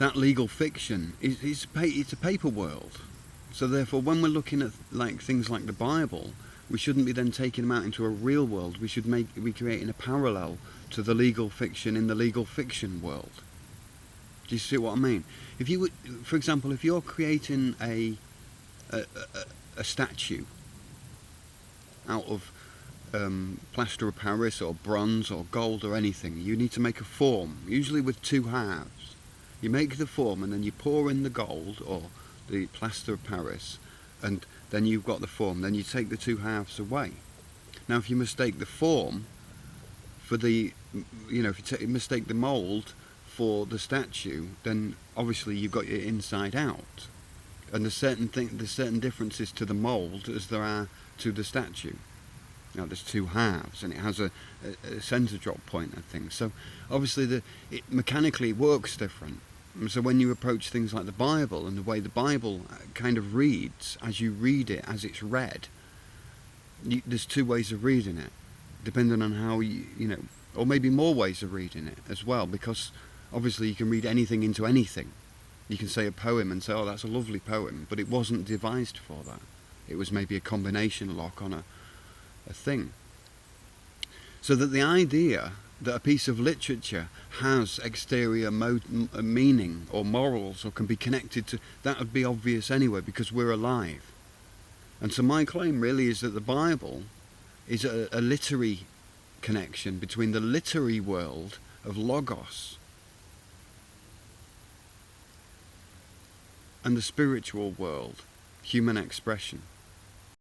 that legal fiction it's a paper world. So therefore, when we're looking at like things like the Bible, we shouldn't be then taking them out into a real world. We should be creating a parallel to the legal fiction in the legal fiction world. Do you see what I mean? If you would, for example, if you're creating a statue out of plaster of Paris or bronze or gold or anything, you need to make a form, usually with two halves. You make the form and then you pour in the gold or the plaster of Paris, and then you've got the form. Then you take the two halves away. Now if you mistake the form for the, if you mistake the mould for the statue, then obviously you've got your inside out. And there's certain differences to the mould as there are to the statue. Now there's two halves and it has a centre drop point and things. So obviously mechanically it works different. So when you approach things like the Bible and the way the Bible kind of reads, as you read it, as it's read, there's two ways of reading it, depending on how or maybe more ways of reading it as well, because obviously you can read anything into anything. You can say a poem and say, oh, that's a lovely poem, but it wasn't devised for that. It was maybe a combination lock on a thing. So that the idea that a piece of literature has exterior meaning or morals or can be connected to, that would be obvious anyway because we're alive. And so my claim really is that the Bible is a literary connection between the literary world of Logos and the spiritual world, human expression.